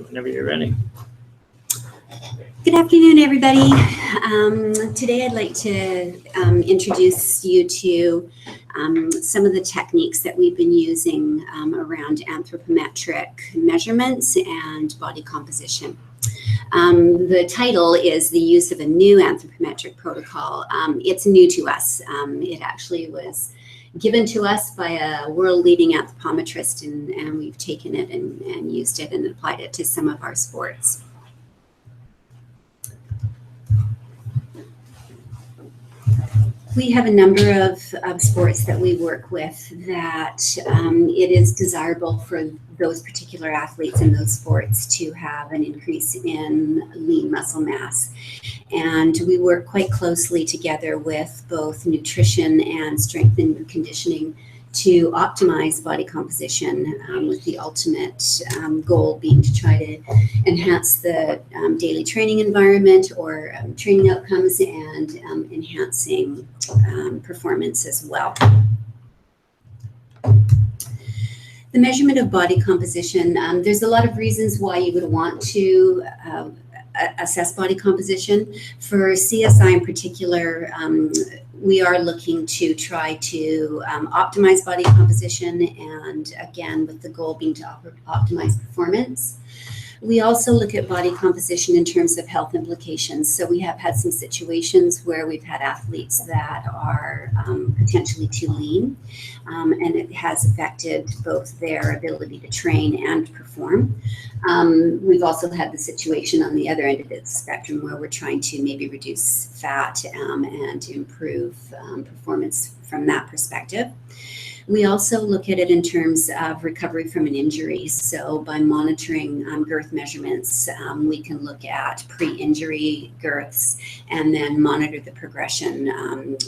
whenever you're ready. Good afternoon, everybody. Today I'd like to introduce you to some of the techniques that we've been using around anthropometric measurements and body composition. The title is the use of a new anthropometric protocol. It's new to us. It actually was given to us by a world-leading anthropometrist, and we've taken it and used it and applied it to some of our sports. We have a number of sports that we work with that it is desirable for those particular athletes in those sports to have an increase in lean muscle mass. And we work quite closely together with both nutrition and strength and conditioning to optimize body composition, with the ultimate goal being to try to enhance the daily training environment or training outcomes and enhancing performance as well. The measurement of body composition, there's a lot of reasons why you would want to assess body composition. For CSI in particular, we are looking to try to optimize body composition, and again, with the goal being to optimize performance. We also look at body composition in terms of health implications. So we have had some situations where we've had athletes that are potentially too lean, and it has affected both their ability to train and perform. We've also had the situation on the other end of the spectrum where we're trying to maybe reduce fat and improve performance from that perspective. We also look at it in terms of recovery from an injury. So by monitoring girth measurements, we can look at pre-injury girths and then monitor the progression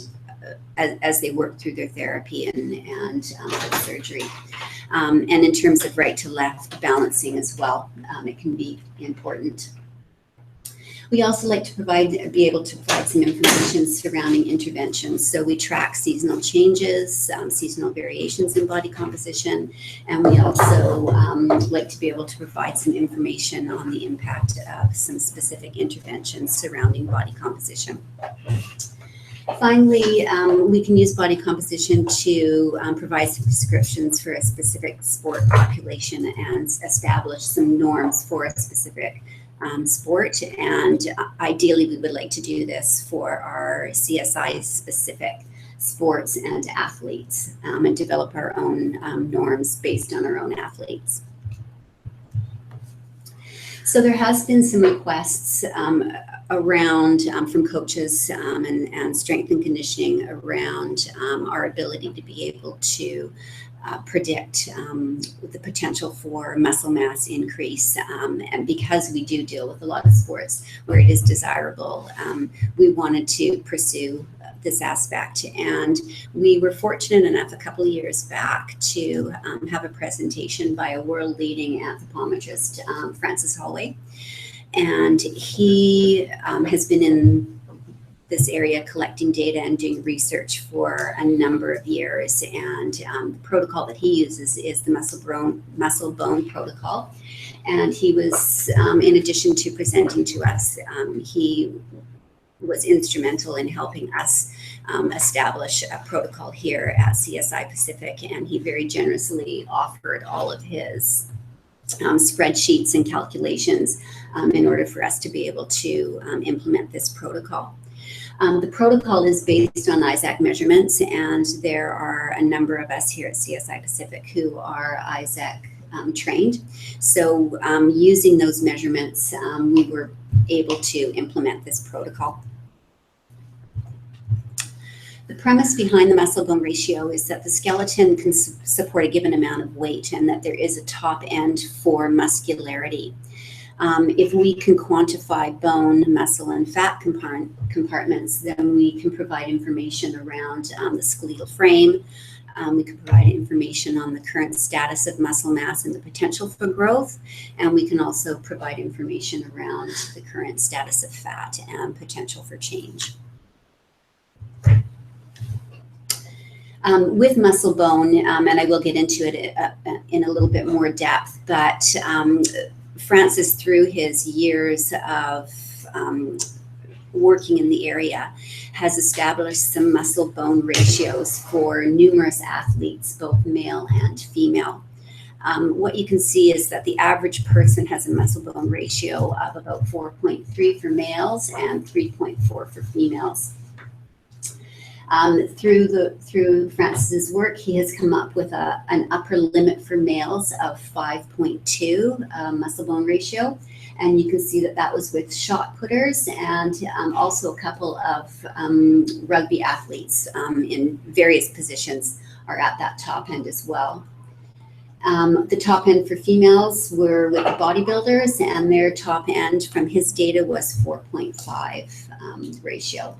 as they work through their therapy and surgery. And in terms of right to left balancing as well, it can be important. We also like to be able to provide some information surrounding interventions. So we track seasonal changes, seasonal variations in body composition, and we also like to be able to provide some information on the impact of some specific interventions surrounding body composition. Finally, we can use body composition to provide some prescriptions for a specific sport population and establish some norms for a specific sport, and ideally we would like to do this for our CSI specific sports and athletes, and develop our own norms based on our own athletes. So there has been some requests around from coaches and strength and conditioning around our ability to be able to predict the potential for muscle mass increase, and because we do deal with a lot of sports where it is desirable, we wanted to pursue this aspect. And we were fortunate enough a couple of years back to have a presentation by a world-leading anthropometrist, Francis Holloway, and he has been in this area collecting data and doing research for a number of years. And the protocol that he uses is the muscle bone protocol. And he was, in addition to presenting to us, he was instrumental in helping us establish a protocol here at CSI Pacific. And he very generously offered all of his spreadsheets and calculations in order for us to be able to implement this protocol. The protocol is based on ISAC measurements, and there are a number of us here at CSI Pacific who are ISAC trained. So using those measurements, we were able to implement this protocol. The premise behind the muscle-bone ratio is that the skeleton can support a given amount of weight and that there is a top end for muscularity. If we can quantify bone, muscle, and fat compartments, then we can provide information around the skeletal frame. We can provide information on the current status of muscle mass and the potential for growth. And we can also provide information around the current status of fat and potential for change. With muscle bone, and I will get into it in a little bit more depth, but Francis, through his years of working in the area, has established some muscle-bone ratios for numerous athletes, both male and female. What you can see is that the average person has a muscle-bone ratio of about 4.3 for males and 3.4 for females. Through Francis's work, he has come up with an upper limit for males of 5.2 muscle-bone ratio. And you can see that that was with shot putters and also a couple of rugby athletes in various positions are at that top end as well. The top end for females were with the bodybuilders, and their top end from his data was 4.5 ratio.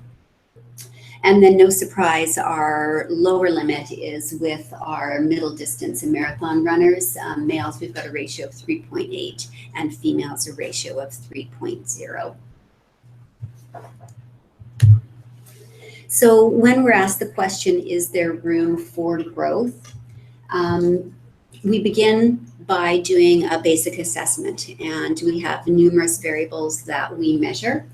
And then, no surprise, our lower limit is with our middle distance and marathon runners. Males, we've got a ratio of 3.8, and females a ratio of 3.0. So when we're asked the question, is there room for growth? We begin by doing a basic assessment, and we have numerous variables that we measure.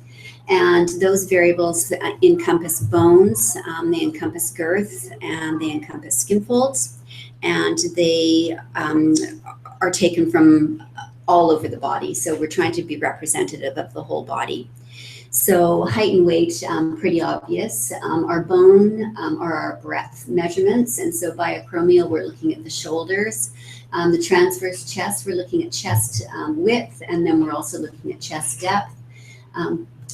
And those variables encompass bones, they encompass girth, and they encompass skin folds, and they are taken from all over the body. So we're trying to be representative of the whole body. So height and weight, pretty obvious. Our bone are our breadth measurements, and so biacromial, we're looking at the shoulders. The transverse chest, we're looking at chest width, and then we're also looking at chest depth.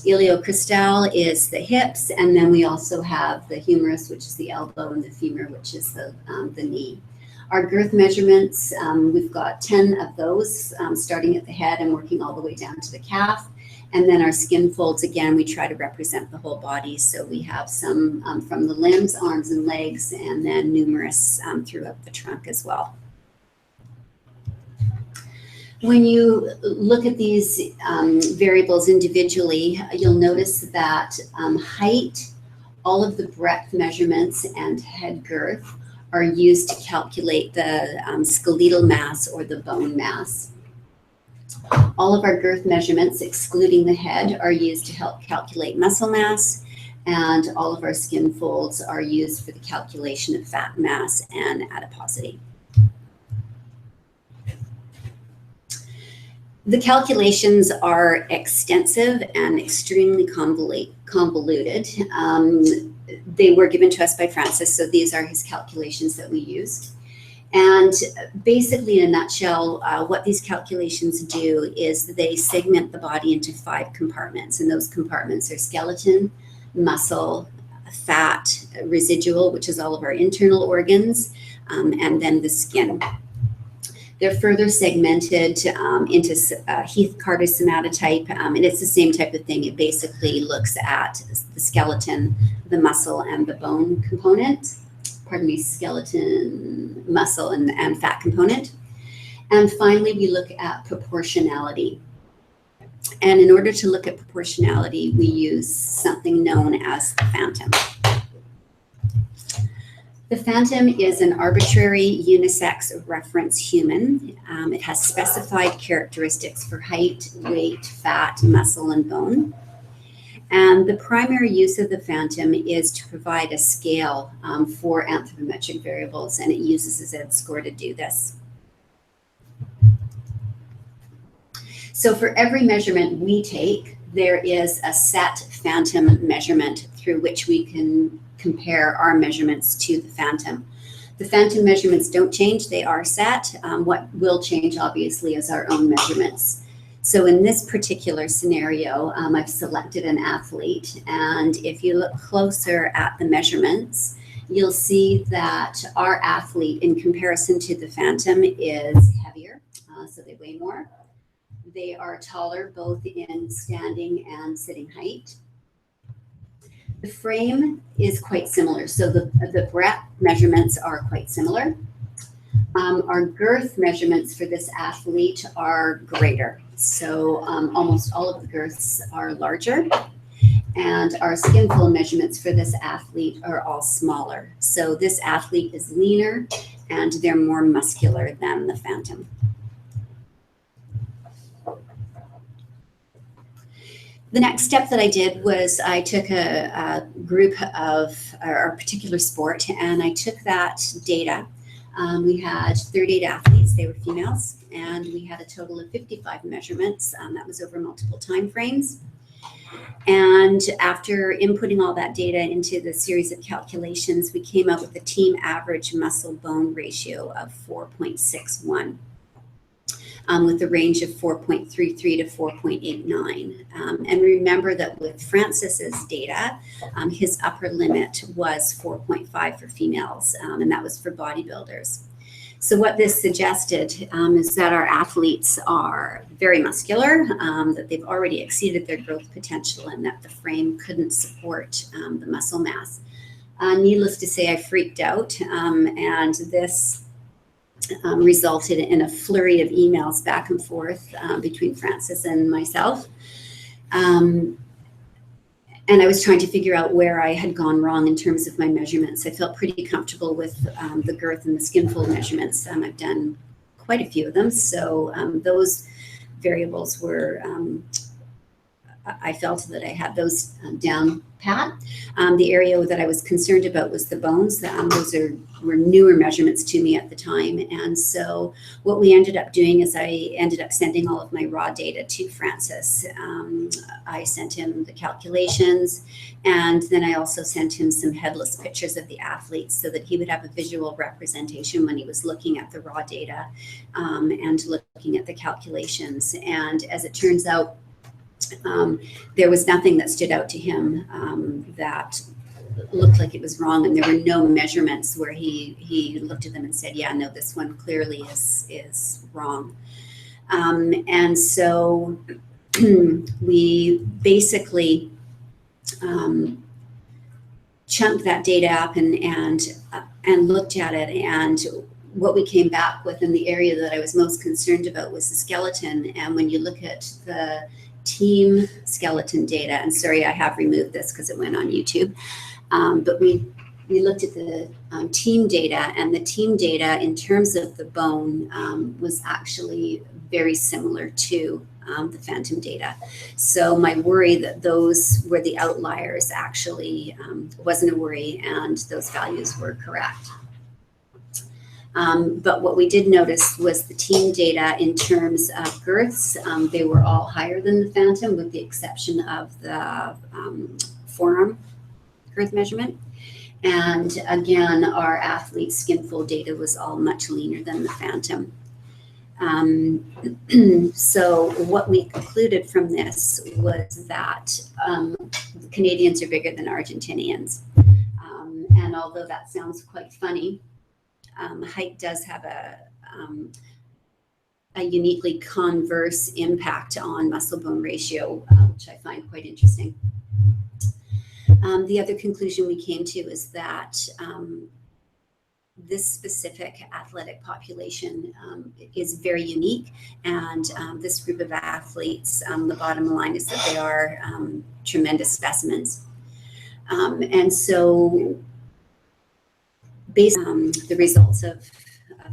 Iliocrystal is the hips, and then we also have the humerus, which is the elbow, and the femur, which is the knee. Our girth measurements, we've got 10 of those, starting at the head and working all the way down to the calf. And then our skin folds, again, we try to represent the whole body. So we have some from the limbs, arms and legs, and then numerous throughout the trunk as well. When you look at these variables individually, you'll notice that height, all of the breadth measurements, and head girth are used to calculate the skeletal mass or the bone mass. All of our girth measurements, excluding the head, are used to help calculate muscle mass, and all of our skin folds are used for the calculation of fat mass and adiposity. The calculations are extensive and extremely convoluted. They were given to us by Francis, so these are his calculations that we used. And basically, in a nutshell, what these calculations do is they segment the body into 5 compartments, and those compartments are skeleton, muscle, fat, residual, which is all of our internal organs, and then the skin. They're further segmented into Heath-Carter somatotype, and it's the same type of thing. It basically looks at the skeleton, the muscle, and the bone component. Pardon me, skeleton, muscle, and fat component. And finally, we look at proportionality. And in order to look at proportionality, we use something known as the phantom. The phantom is an arbitrary unisex reference human. It has specified characteristics for height, weight, fat, muscle, and bone. And the primary use of the phantom is to provide a scale for anthropometric variables, and it uses a Z-score to do this. So for every measurement we take, there is a set phantom measurement through which we can compare our measurements to the phantom. The phantom measurements don't change, they are set. What will change, obviously, is our own measurements. So in this particular scenario, I've selected an athlete, and if you look closer at the measurements, you'll see that our athlete, in comparison to the phantom, is heavier, so they weigh more. They are taller, both in standing and sitting height. The frame is quite similar, so the breadth measurements are quite similar. Our girth measurements for this athlete are greater, so almost all of the girths are larger, and our skin fold measurements for this athlete are all smaller. So this athlete is leaner, and they're more muscular than the phantom. The next step that I did was I took a group of a particular sport, and I took that data. We had 38 athletes, they were females, and we had a total of 55 measurements. That was over multiple time frames. And after inputting all that data into the series of calculations, we came up with a team average muscle bone ratio of 4.61. With a range of 4.33 to 4.89. And remember that with Francis's data, his upper limit was 4.5 for females, and that was for bodybuilders. So what this suggested is that our athletes are very muscular, that they've already exceeded their growth potential, and that the frame couldn't support the muscle mass. Needless to say, I freaked out, and this resulted in a flurry of emails back and forth between Francis and myself. And I was trying to figure out where I had gone wrong in terms of my measurements. I felt pretty comfortable with the girth and the skin fold measurements. I've done quite a few of them. So those variables were, I felt that I had those down pat. The area that I was concerned about was the bones. Those were newer measurements to me at the time. And so what we ended up doing is I ended up sending all of my raw data to Francis. I sent him the calculations, and then I also sent him some headless pictures of the athletes so that he would have a visual representation when he was looking at the raw data and looking at the calculations. And as it turns out, there was nothing that stood out to him that looked like it was wrong, and there were no measurements where he looked at them and said, yeah, no, this one clearly is wrong. And so we basically chunked that data up and looked at it, and what we came back with in the area that I was most concerned about was the skeleton. And when you look at the team skeleton data, and sorry, I have removed this because it went on YouTube, but we looked at the team data, and the team data in terms of the bone was actually very similar to the phantom data. So my worry that those were the outliers actually wasn't a worry, and those values were correct. But what we did notice was the team data in terms of girths, they were all higher than the phantom with the exception of the forearm girth measurement. And again, our athlete skin fold data was all much leaner than the phantom. So what we concluded from this was that the Canadians are bigger than Argentinians. And although that sounds quite funny, height does have a uniquely converse impact on muscle bone ratio, which I find quite interesting. The other conclusion we came to is that this specific athletic population is very unique, and this group of athletes, the bottom line is that they are tremendous specimens. And so based on the results of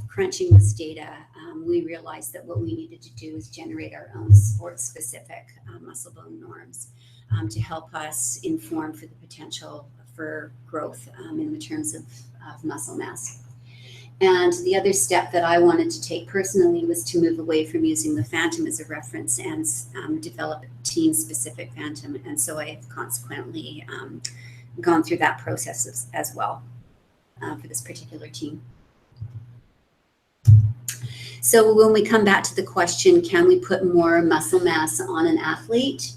crunching this data, we realized that what we needed to do is generate our own sport-specific muscle bone norms to help us inform for the potential for growth in the terms of muscle mass. And the other step that I wanted to take personally was to move away from using the phantom as a reference and develop a team-specific phantom. And so I have consequently gone through that process as well. For this particular team. So when we come back to the question, can we put more muscle mass on an athlete?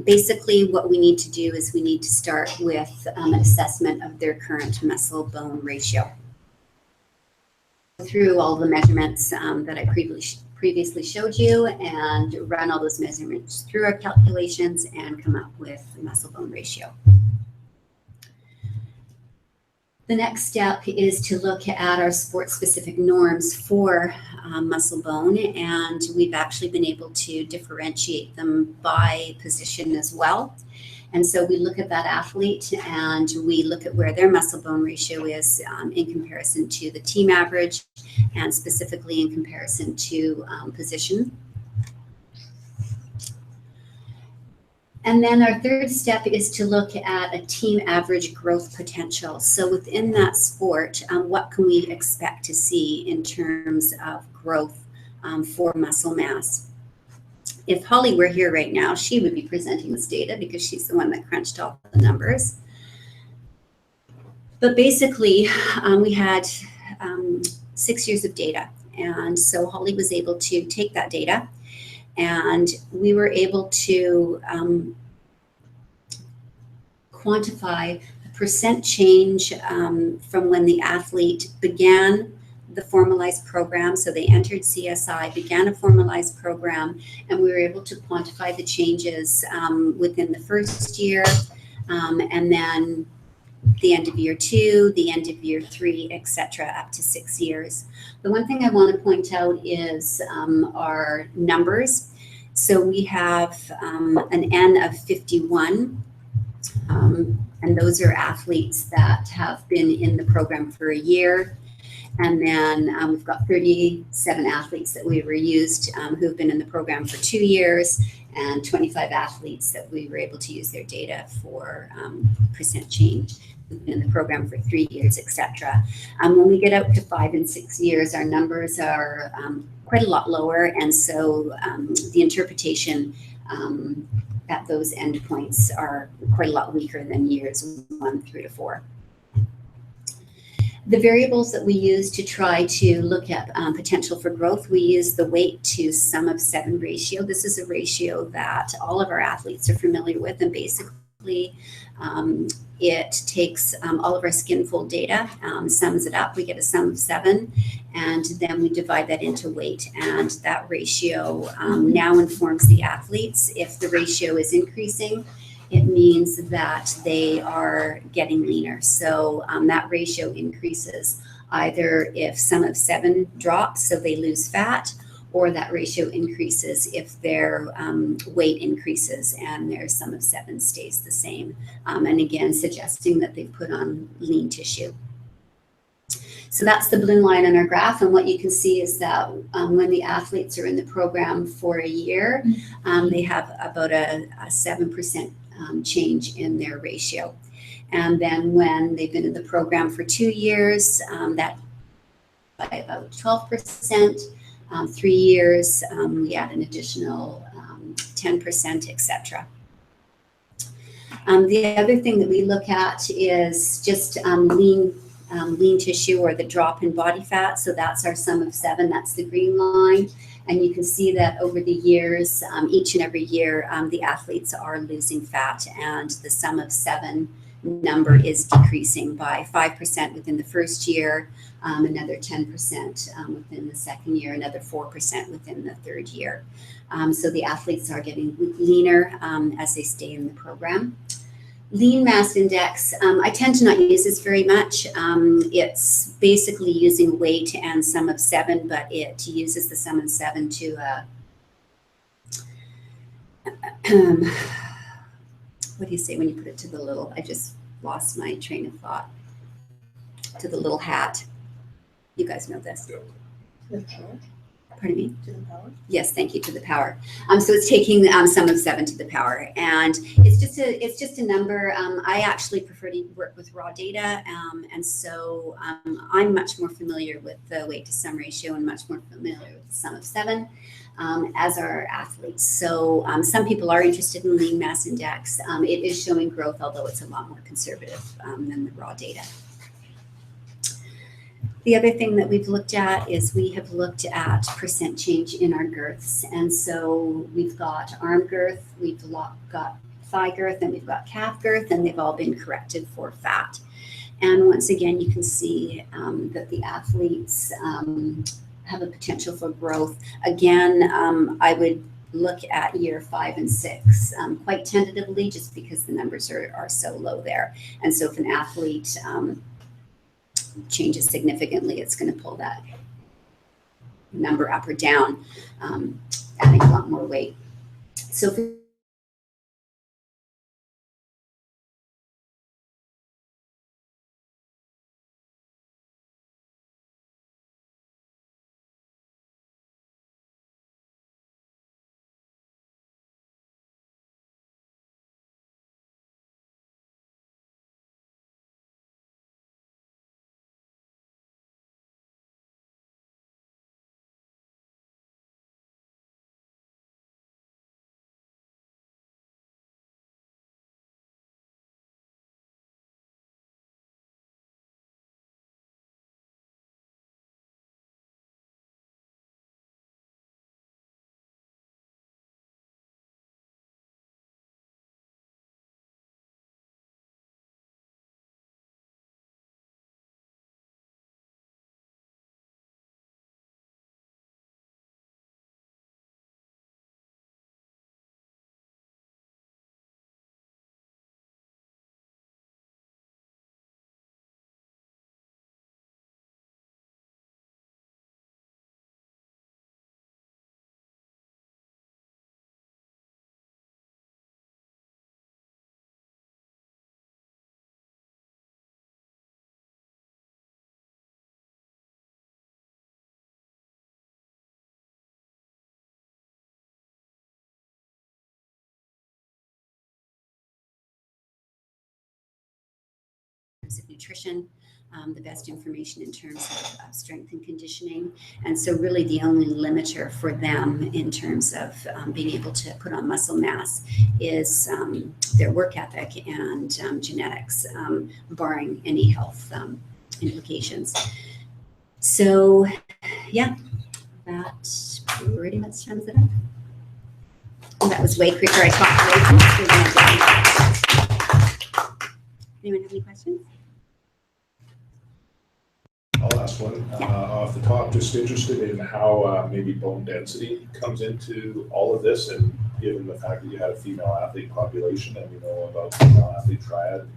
Basically, what we need to do is we need to start with an assessment of their current muscle bone ratio. Through all the measurements that I previously showed you and run all those measurements through our calculations and come up with the muscle bone ratio. The next step is to look at our sport-specific norms for muscle bone, and we've actually been able to differentiate them by position as well. And so we look at that athlete and we look at where their muscle bone ratio is in comparison to the team average, and specifically in comparison to position. And then our third step is to look at a team average growth potential. So within that sport, what can we expect to see in terms of growth for muscle mass? If Holly were here right now, she would be presenting this data because she's the one that crunched all the numbers. But basically, we had 6 years of data. And so Holly was able to take that data, and we were able to quantify the percent change from when the athlete began the formalized program. So they entered CSI, began a formalized program, and we were able to quantify the changes within the first year, and then the end of year 2, the end of year 3, etc., up to 6 years. The one thing I want to point out is our numbers. So we have an N of 51. And those are athletes that have been in the program for a year. And then we've got 37 athletes that we reused who've been in the program for 2 years, and 25 athletes that we were able to use their data for percent change in the program for 3 years, etc. When we get out to 5 and 6 years, our numbers are quite a lot lower, and so the interpretation at those endpoints are quite a lot weaker than years 1 through to 4. The variables that we use to try to look at potential for growth, we use the weight to sum of 7 ratio. This is a ratio that all of our athletes are familiar with, and basically it takes all of our skin fold data, sums it up, we get a sum of 7, and then we divide that into weight. And that ratio now informs the athletes. If the ratio is increasing, it means that they are getting leaner. So that ratio increases either if sum of 7 drops, so they lose fat, or that ratio increases if their weight increases and their sum of 7 stays the same. And again, suggesting that they've put on lean tissue. So that's the blue line on our graph, and what you can see is that when the athletes are in the program for a year, they have about a 7% change in their ratio. And then when they've been in the program for 2 years, that by about 12%. 3 years, we add an additional 10%, etc. The other thing that we look at is just lean tissue, or the drop in body fat. So that's our sum of 7, that's the green line. And you can see that over the years, each and every year, the athletes are losing fat, and the sum of 7 number is decreasing by 5% within the first year, another 10% within the second year, another 4% within the third year. So the athletes are getting leaner as they stay in the program. Lean mass index, I tend to not use this very much. It's basically using weight and sum of 7, but it uses the sum of 7 to what do you say when you put it to the little, I just lost my train of thought, to the little hat. You guys know this. The power? Pardon me? To the power? Yes, thank you, to the power. So it's taking sum of 7 to the power, and it's just a number. I actually prefer to work with raw data, and so I'm much more familiar with the weight to sum ratio and much more familiar with the sum of 7 as our athletes. So some people are interested in lean mass index. It is showing growth, although it's a lot more conservative than the raw data. The other thing that we've looked at is we have looked at percent change in our girths. And so we've got arm girth, we've got thigh girth, and we've got calf girth, and they've all been corrected for fat. And once again, you can see that the athletes have a potential for growth. Again, I would look at year 5 and 6 quite tentatively, just because the numbers are so low there. And so if an athlete changes significantly, it's going to pull that number up or down, adding a lot more weight. So of nutrition, the best information in terms of strength and conditioning. And so really the only limiter for them in terms of being able to put on muscle mass is their work ethic and genetics, barring any health implications. So yeah, that pretty much sums it up. That was way quicker. I talked way faster than I did. Anyone have any questions? I'll ask one off the top. Just interested in how maybe bone density comes into all of this, and given the fact that you had a female athlete population and you know about female athlete triad,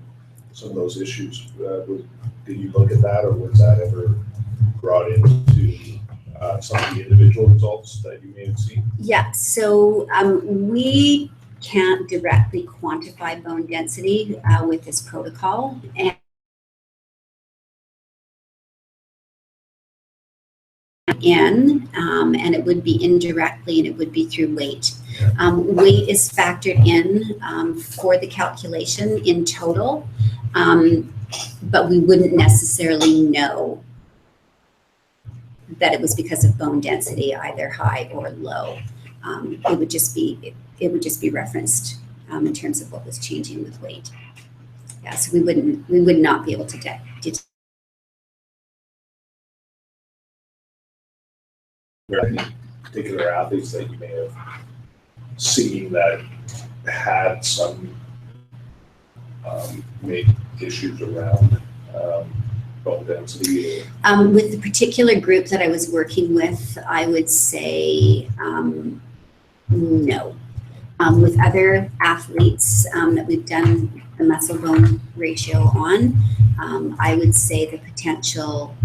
some of those issues. Did you look at that, or was that ever brought into some of the individual results that you may have seen? Yeah, so we can't directly quantify bone density with this protocol. And it would be indirectly, and it would be through weight. Weight is factored in for the calculation in total, but we wouldn't necessarily know that it was because of bone density, either high or low. It would just be referenced in terms of what was changing with weight. Yeah, so we would not be able to detect. Were there any particular athletes that you may have seen that had some maybe issues around bone density? With the particular group that I was working with, I would say no. With other athletes that we've done the muscle bone ratio on, I would say the potential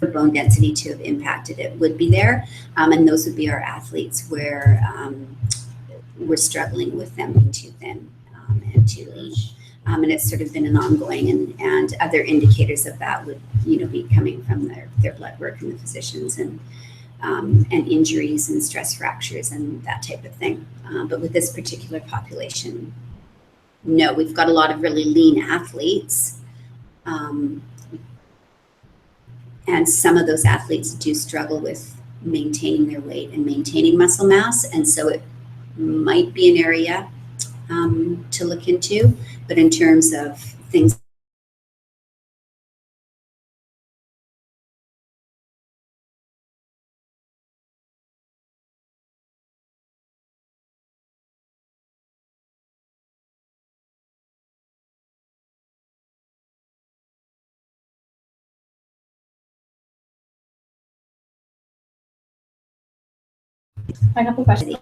for bone density to have impacted it would be there, and those would be our athletes where we're struggling with them being too thin and too lean. And it's sort of been an ongoing, and other indicators of that would be coming from their blood work and the physicians, and injuries and stress fractures and that type of thing. But with this particular population, no, we've got a lot of really lean athletes. And some of those athletes do struggle with maintaining their weight and maintaining muscle mass. And so it might be an area to look into. But in terms of things I have a question.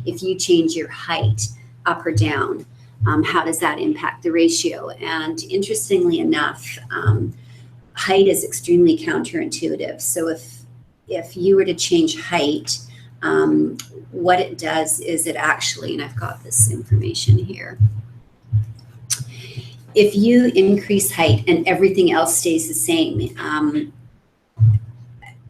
if you change your height up or down, how does that impact the ratio? And interestingly enough, height is extremely counterintuitive. So if you were to change height, what it does is it actually, and I've got this information here, if you increase height and everything else stays the same,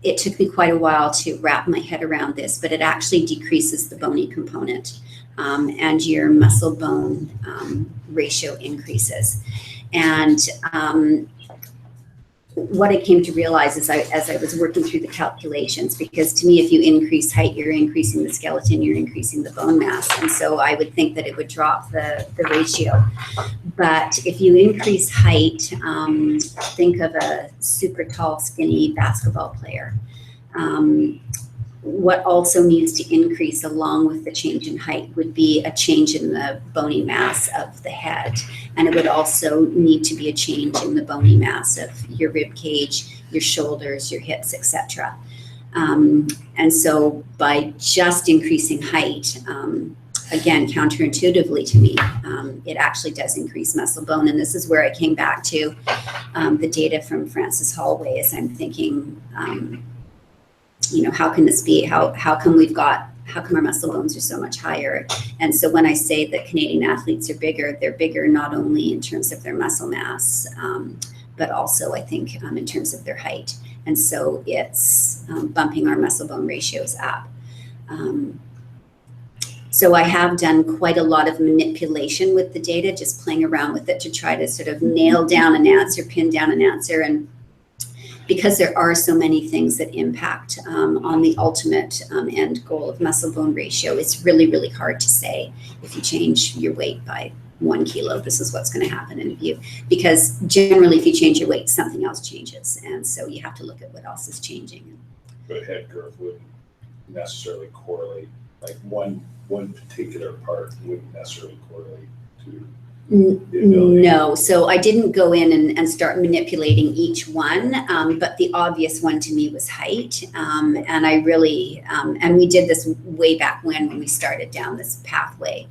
it took me quite a while to wrap my head around this, but it actually decreases the bony component, and your muscle bone ratio increases. And what I came to realize as I was working through the calculations, because to me, if you increase height, you're increasing the skeleton, you're increasing the bone mass. And so I would think that it would drop the ratio. But if you increase height, think of a super tall, skinny basketball player. What also needs to increase along with the change in height would be a change in the bony mass of the head. And it would also need to be a change in the bony mass of your rib cage, your shoulders, your hips, etc. And so by just increasing height, again, counterintuitively to me, it actually does increase muscle bone. And this is where I came back to the data from Francis Holloway as I'm thinking, how can this be? How come our muscle bones are so much higher? And so when I say that Canadian athletes are bigger, they're bigger not only in terms of their muscle mass, but also I think in terms of their height. And so it's bumping our muscle bone ratios up. So I have done quite a lot of manipulation with the data, just playing around with it to try to sort of nail down an answer, pin down an answer. And because there are so many things that impact on the ultimate end goal of muscle bone ratio, it's really, really hard to say if you change your weight by 1 kilo, this is what's going to happen in you. Because generally, if you change your weight, something else changes. And so you have to look at what else is changing. But head girth wouldn't necessarily correlate, like one particular part wouldn't necessarily correlate to no, so I didn't go in and start manipulating each one, but the obvious one to me was height. And I really, and we did this way back when we started down this pathway.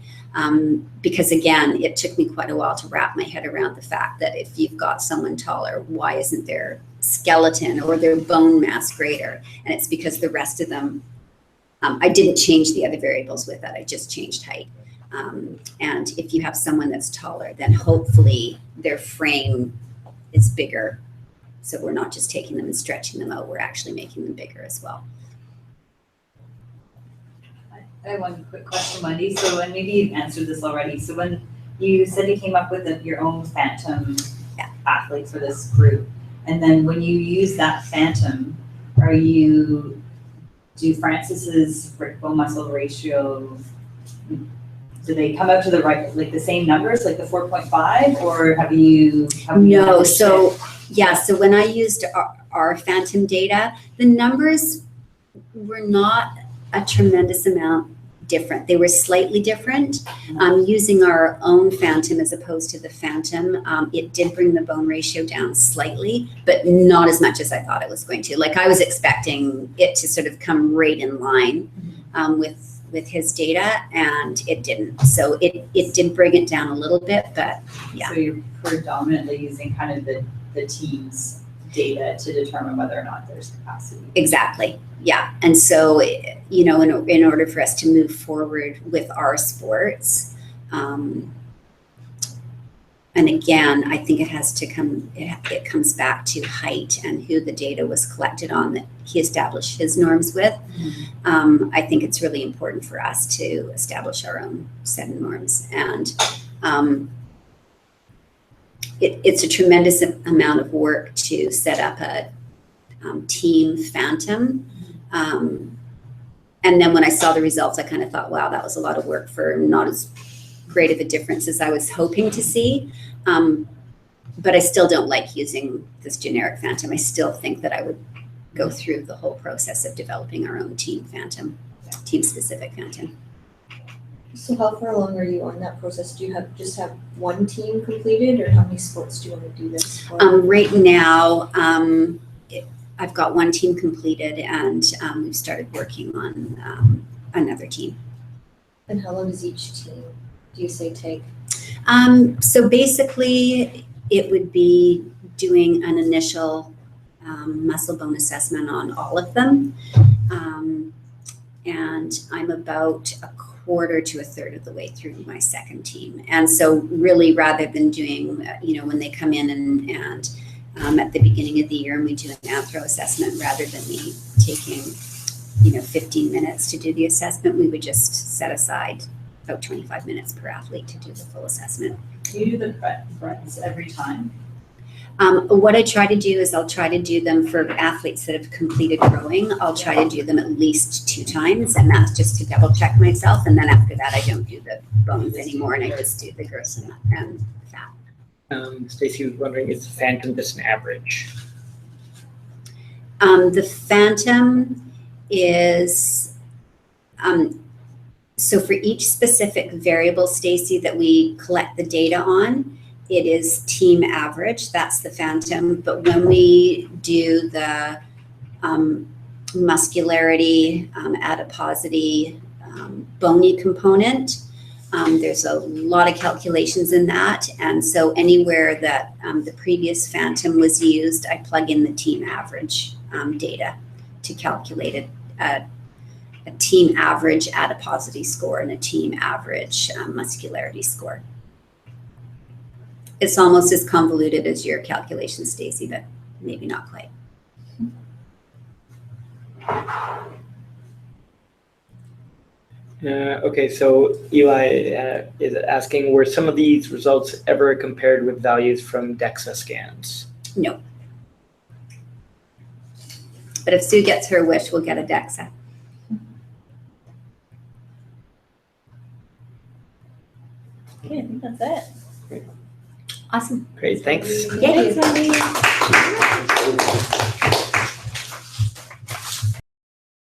Because again, it took me quite a while to wrap my head around the fact that if you've got someone taller, why isn't their skeleton or their bone mass greater? And it's because the rest of them, I didn't change the other variables with that, I just changed height. And if you have someone that's taller, then hopefully their frame is bigger. So we're not just taking them and stretching them out, we're actually making them bigger as well. I have one quick question, Wendy. So, and maybe you've answered this already. So when you said you came up with your own phantom athlete for this group, and then when you use that phantom, do Francis's bone muscle ratio, do they come out to the right, like the same numbers, like the 4.5, or have you no, so yeah, so when I used our phantom data, the numbers were not a tremendous amount different. They were slightly different. Using our own phantom as opposed to the phantom, it did bring the bone ratio down slightly, but not as much as I thought it was going to. Like I was expecting it to sort of come right in line with his data, and it didn't. So it did bring it down a little bit, but yeah. So you're predominantly using kind of the team's data to determine whether or not there's capacity. Exactly. Yeah. And so, in order for us to move forward with our sports, and again, I think it has to come, it comes back to height and who the data was collected on that he established his norms with. I think it's really important for us to establish our own set of norms. And it's a tremendous amount of work to set up a team phantom. And then when I saw the results, I kind of thought, wow, that was a lot of work for not as great of a difference as I was hoping to see. But I still don't like using this generic phantom. I still think that I would go through the whole process of developing our own team phantom, team-specific phantom. So how far along are you on that process? Do you just have one team completed, or how many sports do you want to do this for? Right now, I've got one team completed, and we've started working on another team. And how long does each team, do you say, take? So basically, it would be doing an initial muscle bone assessment on all of them. And I'm about a quarter to a third of the way through my second team. And so really, rather than doing, when they come in and at the beginning of the year and we do an anthro assessment, rather than me taking 15 minutes to do the assessment, we would just set aside about 25 minutes per athlete to do the full assessment. Do you do the runs every time? What I try to do is I'll try to do them for athletes that have completed rowing. I'll try to do them at least 2 times, and that's just to double check myself. And then after that, I don't do the bones anymore, and I just do the gross and fat. Stacy was wondering, is the Phantom just an average? The Phantom is, so for each specific variable, Stacy, that we collect the data on, it is team average. That's the Phantom. But when we do the muscularity, adiposity, bony component, there's a lot of calculations in that. And so anywhere that the previous Phantom was used, I plug in the team average data to calculate a team average adiposity score and a team average muscularity score. It's almost as convoluted as your calculation, Stacy, but maybe not quite. Okay, so Eli is asking, were some of these results ever compared with values from DEXA scans? No. But if Sue gets her wish, we'll get a DEXA. Okay, I think that's it. Awesome. Great, thanks. Yay. Thanks, Wendy.